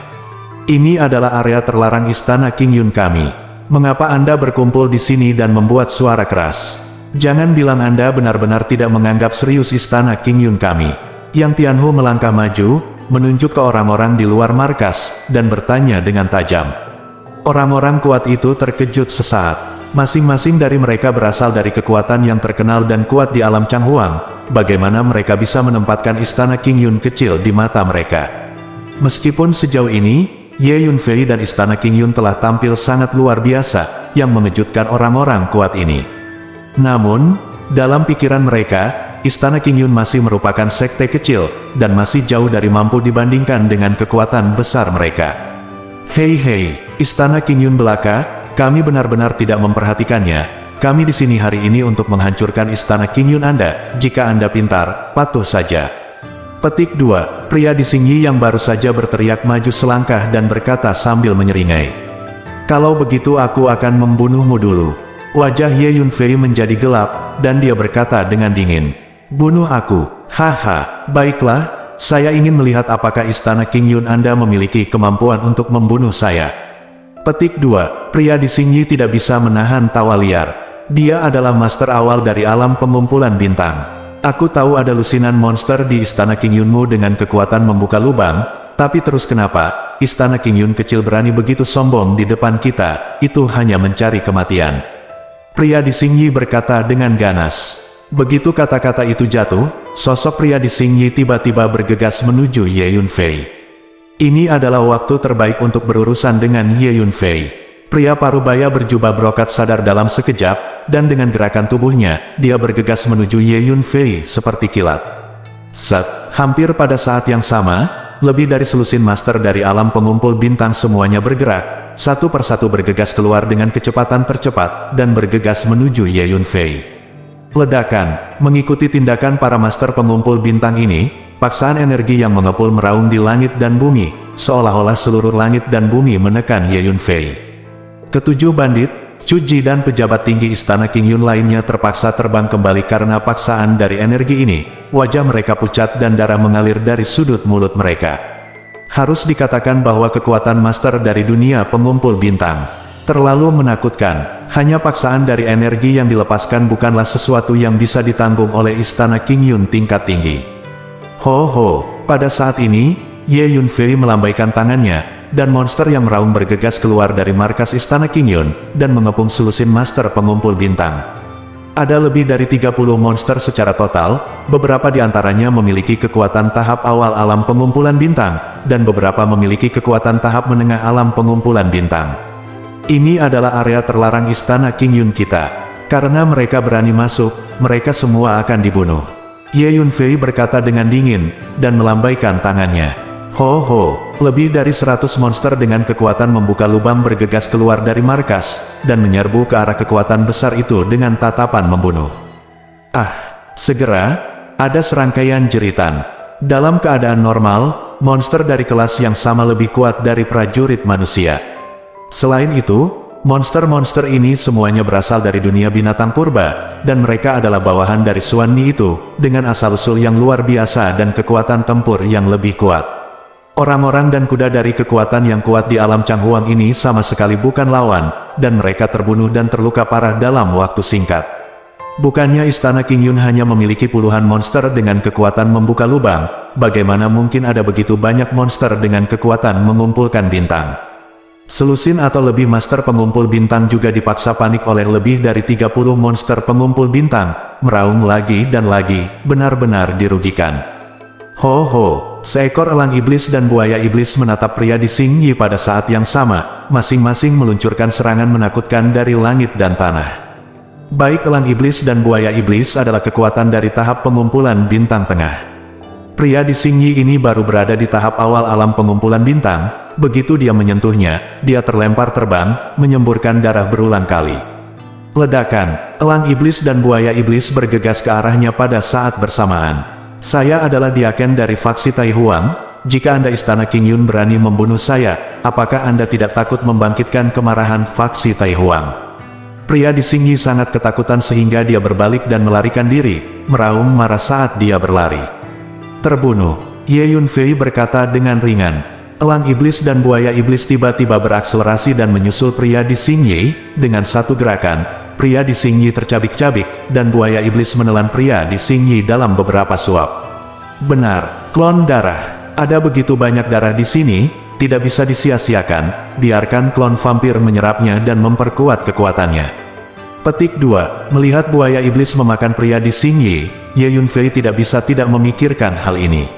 Ini adalah area terlarang Istana King Yun kami. Mengapa Anda berkumpul di sini dan membuat suara keras? Jangan bilang Anda benar-benar tidak menganggap serius Istana King Yun kami. Yang Tianhu melangkah maju, menunjuk ke orang-orang di luar markas, dan bertanya dengan tajam. Orang-orang kuat itu terkejut sesaat. Masing-masing dari mereka berasal dari kekuatan yang terkenal dan kuat di alam Changhuang. Bagaimana mereka bisa menempatkan Istana King Yun kecil di mata mereka? Meskipun sejauh ini, Ye Yunfei dan Istana King Yun telah tampil sangat luar biasa, yang mengejutkan orang-orang kuat ini. Namun, dalam pikiran mereka, Istana King Yun masih merupakan sekte kecil, dan masih jauh dari mampu dibandingkan dengan kekuatan besar mereka. Hei, Istana King Yun belaka, kami benar-benar tidak memperhatikannya. Kami di sini hari ini untuk menghancurkan Istana King Yun Anda. Jika Anda pintar, patuh saja. Petik 2. Pria di Xingyi yang baru saja berteriak maju selangkah dan berkata sambil menyeringai. Kalau begitu aku akan membunuhmu dulu. Wajah Ye Yunfei menjadi gelap, dan dia berkata dengan dingin. Bunuh aku, haha, baiklah, saya ingin melihat apakah Istana King Yun Anda memiliki kemampuan untuk membunuh saya. Petik 2. Pria di Xingyi tidak bisa menahan tawa liar. Dia adalah master awal dari alam pengumpulan bintang. Aku tahu ada lusinan monster di Istana King Yunmu dengan kekuatan membuka lubang, tapi terus kenapa, Istana King Yun kecil berani begitu sombong di depan kita, itu hanya mencari kematian. Pria di Xingyi berkata dengan ganas. Begitu kata-kata itu jatuh, sosok pria di Xingyi tiba-tiba bergegas menuju Ye Yunfei. Ini adalah waktu terbaik untuk berurusan dengan Ye Yunfei. Pria parubaya berjubah brokat sadar dalam sekejap, dan dengan gerakan tubuhnya, dia bergegas menuju Ye Yunfei seperti kilat. Hampir pada saat yang sama, lebih dari selusin master dari alam pengumpul bintang semuanya bergerak, satu persatu bergegas keluar dengan kecepatan tercepat, dan bergegas menuju Ye Yunfei. Ledakan, mengikuti tindakan para master pengumpul bintang ini, paksaan energi yang mengepul meraung di langit dan bumi, seolah-olah seluruh langit dan bumi menekan Ye Yunfei. Ketujuh bandit, Chu Ji dan pejabat tinggi istana King Yun lainnya terpaksa terbang kembali karena paksaan dari energi ini. Wajah mereka pucat dan darah mengalir dari sudut mulut mereka. Harus dikatakan bahwa kekuatan master dari dunia pengumpul bintang terlalu menakutkan. Hanya paksaan dari energi yang dilepaskan bukanlah sesuatu yang bisa ditanggung oleh istana King Yun tingkat tinggi. Ho, pada saat ini, Ye Yunfei melambaikan tangannya, dan monster yang meraung bergegas keluar dari markas istana King Yun, dan mengepung selusin master pengumpul bintang. Ada lebih dari 30 monster secara total, beberapa di antaranya memiliki kekuatan tahap awal alam pengumpulan bintang, dan beberapa memiliki kekuatan tahap menengah alam pengumpulan bintang. Ini adalah area terlarang istana King Yun kita. Karena mereka berani masuk, mereka semua akan dibunuh. Ye Yunfei berkata dengan dingin, dan melambaikan tangannya. Ho, lebih dari 100 monster dengan kekuatan membuka lubang bergegas keluar dari markas, dan menyerbu ke arah kekuatan besar itu dengan tatapan membunuh. Segera, ada serangkaian jeritan. Dalam keadaan normal, monster dari kelas yang sama lebih kuat dari prajurit manusia. Selain itu, monster-monster ini semuanya berasal dari dunia binatang purba, dan mereka adalah bawahan dari Xuan Ni itu, dengan asal-usul yang luar biasa dan kekuatan tempur yang lebih kuat. Orang-orang dan kuda dari kekuatan yang kuat di alam Changhuang ini sama sekali bukan lawan, dan mereka terbunuh dan terluka parah dalam waktu singkat. Bukannya istana King Yun hanya memiliki puluhan monster dengan kekuatan membuka lubang, bagaimana mungkin ada begitu banyak monster dengan kekuatan mengumpulkan bintang? Selusin atau lebih master pengumpul bintang juga dipaksa panik oleh lebih dari 30 monster pengumpul bintang, meraung lagi dan lagi, benar-benar dirugikan. Ho, seekor elang iblis dan buaya iblis menatap pria di Xing Yi pada saat yang sama, masing-masing meluncurkan serangan menakutkan dari langit dan tanah. Baik elang iblis dan buaya iblis adalah kekuatan dari tahap pengumpulan bintang tengah. Pria di Xing Yi ini baru berada di tahap awal alam pengumpulan bintang, begitu dia menyentuhnya, dia terlempar terbang, menyemburkan darah berulang kali. Ledakan, elang iblis dan buaya iblis bergegas ke arahnya pada saat bersamaan. Saya adalah Diaken dari faksi Tai Huang. Jika Anda istana King Yun berani membunuh saya, apakah Anda tidak takut membangkitkan kemarahan faksi Tai Huang? Pria di Xing Yi sangat ketakutan sehingga dia berbalik dan melarikan diri, meraung marah saat dia berlari. Terbunuh, Ye Yunfei berkata dengan ringan. Elang iblis dan buaya iblis tiba-tiba berakselerasi dan menyusul pria di Xing Yi, dengan satu gerakan. Pria di Xing Yi tercabik-cabik, dan buaya iblis menelan pria di Xing Yi dalam beberapa suap. Benar, klon darah. Ada begitu banyak darah di sini, tidak bisa disia-siakan, biarkan klon vampir menyerapnya dan memperkuat kekuatannya. Petik 2. Melihat buaya iblis memakan pria di Xing Yi, Ye Yunfei tidak bisa tidak memikirkan hal ini.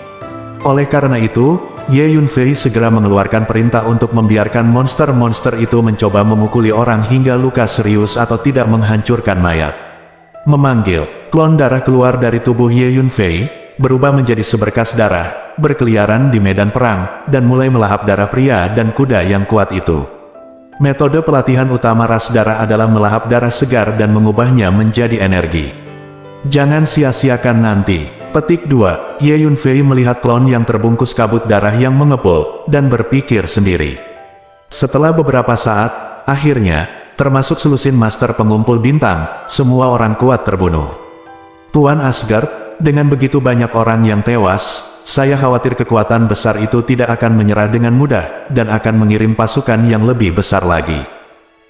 Oleh karena itu, Ye Yunfei segera mengeluarkan perintah untuk membiarkan monster-monster itu mencoba memukuli orang hingga luka serius atau tidak menghancurkan mayat. Memanggil, klon darah keluar dari tubuh Ye Yunfei, berubah menjadi seberkas darah, berkeliaran di medan perang, dan mulai melahap darah pria dan kuda yang kuat itu. Metode pelatihan utama ras darah adalah melahap darah segar dan mengubahnya menjadi energi. Jangan sia-siakan nanti. Petik 2. Ye Yunfei melihat klon yang terbungkus kabut darah yang mengepul, dan berpikir sendiri. Setelah beberapa saat, akhirnya, termasuk selusin master pengumpul bintang, semua orang kuat terbunuh. Tuan Asgard, dengan begitu banyak orang yang tewas, saya khawatir kekuatan besar itu tidak akan menyerah dengan mudah, dan akan mengirim pasukan yang lebih besar lagi.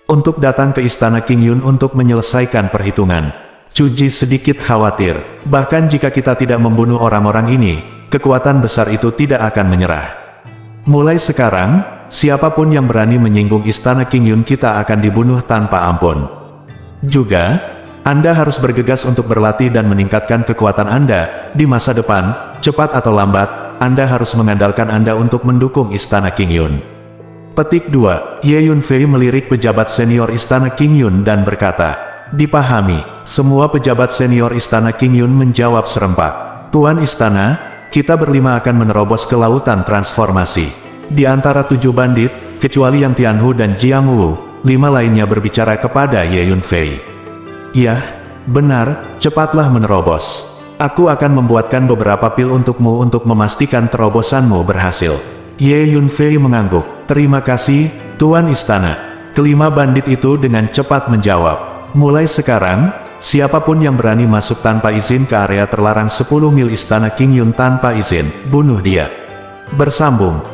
Untuk datang ke istana King Yun untuk menyelesaikan perhitungan. Chu Ji sedikit khawatir, bahkan jika kita tidak membunuh orang-orang ini, kekuatan besar itu tidak akan menyerah. Mulai sekarang, siapapun yang berani menyinggung istana King Yun kita akan dibunuh tanpa ampun. Juga, Anda harus bergegas untuk berlatih dan meningkatkan kekuatan Anda, di masa depan, cepat atau lambat, Anda harus mengandalkan Anda untuk mendukung istana King Yun. Petik 2. Ye Yunfei melirik pejabat senior istana King Yun dan berkata, dipahami. Semua pejabat senior istana King Yun menjawab serempak. Tuan istana, kita berlima akan menerobos ke lautan transformasi. Di antara 7 bandit, kecuali Yang Tianhu dan Jiang Wu, 5 lainnya berbicara kepada Ye Yunfei. "Iya, benar, cepatlah menerobos. Aku akan membuatkan beberapa pil untukmu untuk memastikan terobosanmu berhasil." Ye Yunfei mengangguk. "Terima kasih, Tuan Istana." Kelima bandit itu dengan cepat menjawab, "Mulai sekarang, siapapun yang berani masuk tanpa izin ke area terlarang 10 mil Istana King Yun tanpa izin, bunuh dia." Bersambung.